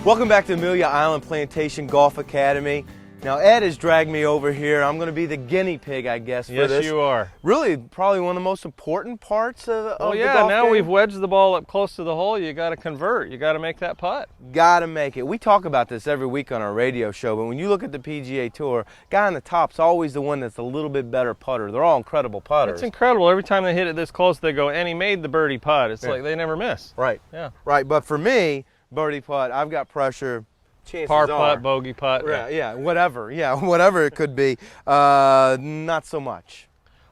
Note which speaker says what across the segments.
Speaker 1: Welcome back to Amelia Island Plantation Golf Academy. Now Ed has dragged me over here. I'm going to be the guinea pig, I guess, for this.
Speaker 2: Yes, you are.
Speaker 1: Really, probably one of the most important parts of the golf
Speaker 2: now
Speaker 1: game.
Speaker 2: we've wedged the ball up close to the hole. You got to convert. You got to make that putt.
Speaker 1: Got to make it. We talk about this every week on our radio show, but when you look at the PGA Tour, guy on the top's always the one that's a little bit better putter. They're all incredible putters.
Speaker 2: It's incredible. Every time they hit it this close, they go, and he made the birdie putt. It's like they never miss.
Speaker 1: Right.
Speaker 2: Yeah.
Speaker 1: Right. But for me, birdie putt, I've got pressure. Chances
Speaker 2: Par
Speaker 1: are,
Speaker 2: putt, bogey putt.
Speaker 1: Yeah, whatever. Yeah, whatever it could be. Not so much.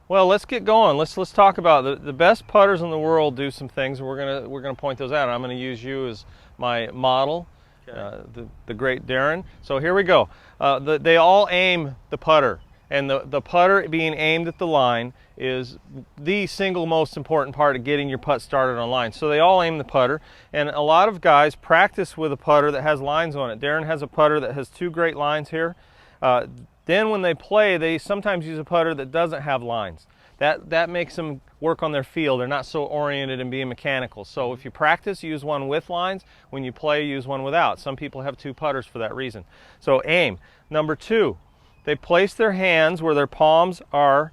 Speaker 2: Well, let's get going. Let's talk about the best putters in the world. Do some things. We're gonna point those out. I'm gonna use you as my model, okay. The great Darren. So here we go. They all aim the putter, and the putter being aimed at the line is the single most important part of getting your putt started on line. So they all aim the putter, and a lot of guys practice with a putter that has lines on it. Darren has a putter that has two great lines here. Then when they play, they sometimes use a putter that doesn't have lines. That makes them work on their feel. They're not so oriented in being mechanical. So if you practice, use one with lines. When you play, use one without. Some people have two putters for that reason. So aim. Number two, they place their hands where their palms are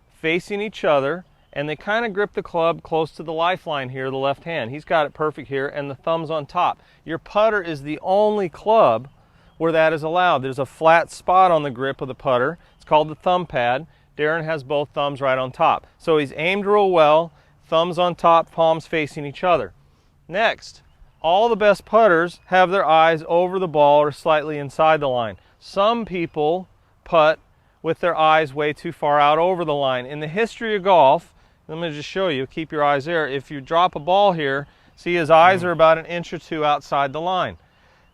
Speaker 2: facing each other, and they kind of grip the club close to the lifeline here, the left hand. He's got it perfect here, and the thumb's on top. Your putter is the only club where that is allowed. There's a flat spot on the grip of the putter. It's called the thumb pad. Darren has both thumbs right on top. So he's aimed real well, thumbs on top, palms facing each other. Next, all the best putters have their eyes over the ball or slightly inside the line. Some people putt with their eyes way too far out over the line. In the history of golf, let me just show you, keep your eyes there. If you drop a ball here, see his eyes are about an inch or two outside the line.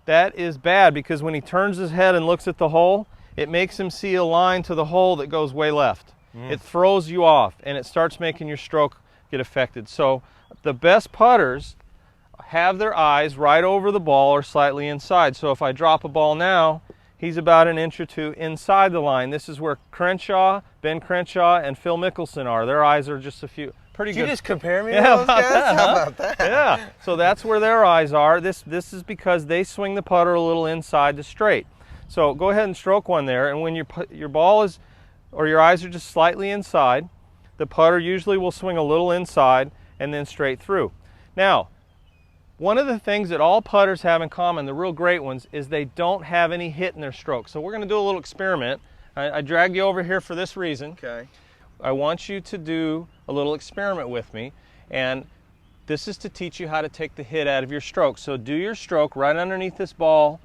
Speaker 2: That is bad because when he turns his head and looks at the hole, it makes him see a line to the hole that goes way left. It throws you off and it starts making your stroke get affected. So the best putters have their eyes right over the ball or slightly inside. So if I drop a ball now, he's about an inch or two inside the line. This is where Ben Crenshaw, and Phil Mickelson are. Their eyes are just a few, pretty good.
Speaker 1: Did you just compare me to those guys? How about that?
Speaker 2: Yeah, so that's where their eyes are. This is because they swing the putter a little inside the straight. So go ahead and stroke one there, and when your ball is, or your eyes are just slightly inside, the putter usually will swing a little inside and then straight through. Now, one of the things that all putters have in common, the real great ones, is they don't have any hit in their stroke. So we're going to do a little experiment. I dragged you over here for this reason.
Speaker 1: Okay.
Speaker 2: I want you to do a little experiment with me, and this is to teach you how to take the hit out of your stroke. So do your stroke right underneath this ball.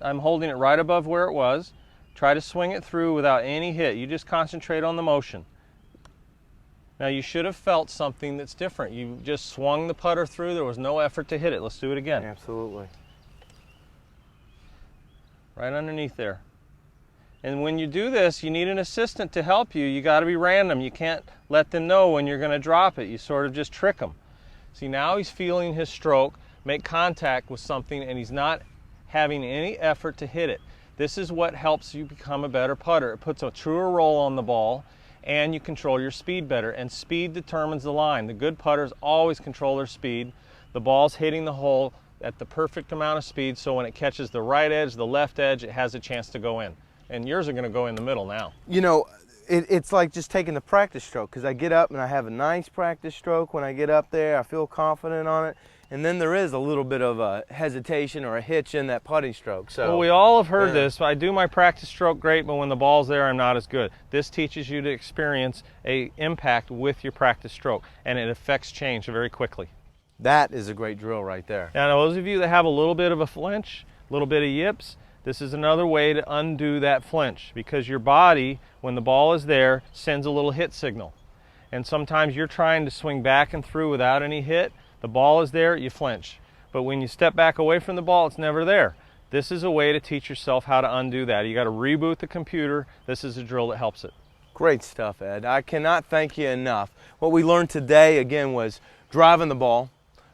Speaker 2: I'm holding it right above where it was. Try to swing it through without any hit. You just concentrate on the motion. Now you should have felt something that's different. You just swung the putter through. There was no effort to hit it. Let's do it again.
Speaker 1: Absolutely.
Speaker 2: Right underneath there. And when you do this, you need an assistant to help you. You got to be random. You can't let them know when you're going to drop it. You sort of just trick them. See, now he's feeling his stroke make contact with something, and he's not having any effort to hit it. This is what helps you become a better putter. It puts a truer roll on the ball, and you control your speed better, and speed determines the line. The good putters always control their speed. The ball's hitting the hole at the perfect amount of speed, so when it catches the right edge, the left edge, it has a chance to go in. And yours are going to go in the middle now.
Speaker 1: You know, it's like just taking the practice stroke, because I get up and I have a nice practice stroke. When I get up there, I feel confident on it. And then there is a little bit of a hesitation or a hitch in that putting stroke. So,
Speaker 2: well, we all have heard this. I do my practice stroke great, but when the ball's there, I'm not as good. This teaches you to experience an impact with your practice stroke, and it affects change very quickly.
Speaker 1: That is a great drill right there.
Speaker 2: Now, those of you that have a little bit of a flinch, a little bit of yips, this is another way to undo that flinch, because your body, when the ball is there, sends a little hit signal. And sometimes you're trying to swing back and through without any hit. The ball is there, you flinch. But when you step back away from the ball, it's never there. This is a way to teach yourself how to undo that. You got to reboot the computer. This is a drill that helps it.
Speaker 1: Great stuff, Ed. I cannot thank you enough. What we learned today, again, was driving the ball,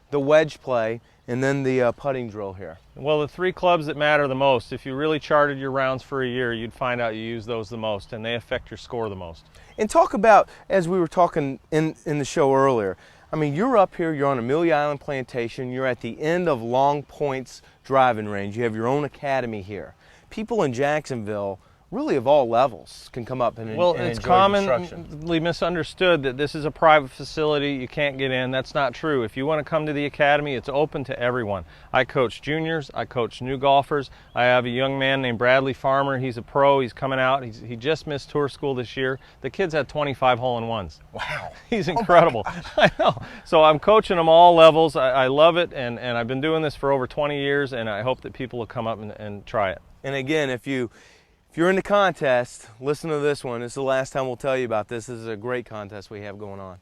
Speaker 1: the wedge play, and then the putting drill here.
Speaker 2: Well, the three clubs that matter the most, if you really charted your rounds for a year, you'd find out you use those the most, and they affect your score the most.
Speaker 1: And talk about, as we were talking in the show earlier, I mean, you're up here, you're on Amelia Island Plantation, you're at the end of Long Point's driving range. You have your own academy here. People in Jacksonville, really of all levels, can come up and
Speaker 2: Well,
Speaker 1: and
Speaker 2: it's
Speaker 1: enjoy construction.
Speaker 2: commonly misunderstood that this is a private facility, you can't get in. That's not true. If you want to come to the academy, it's open to everyone. I coach juniors, I coach new golfers. I have a young man named Bradley Farmer. He's a pro, he's coming out. He just missed tour school this year. The kid's had 25 hole-in-ones.
Speaker 1: Wow.
Speaker 2: He's incredible. I know. So I'm coaching them all levels. I love it, and I've been doing this for over 20 years, and I hope that people will come up and try it.
Speaker 1: And again, if you're in the contest, listen to this one. This is the last time we'll tell you about this. This is a great contest we have going on.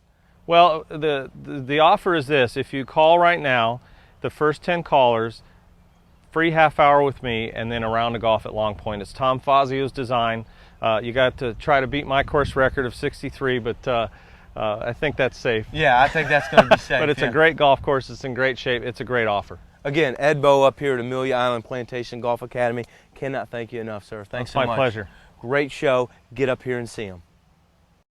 Speaker 2: Well, the offer is this. If you call right now, the first 10 callers, free half hour with me, and then a round of golf at Long Point. It's Tom Fazio's design. You got to try to beat my course record of 63, but I think that's safe.
Speaker 1: Yeah, I think that's going to be safe.
Speaker 2: But it's a great golf course. It's in great shape. It's a great offer.
Speaker 1: Again, Ed Bowe up here at Amelia Island Plantation Golf Academy. Cannot thank you enough, sir. Thanks so much.
Speaker 2: It's my pleasure.
Speaker 1: Great show. Get up here and see them.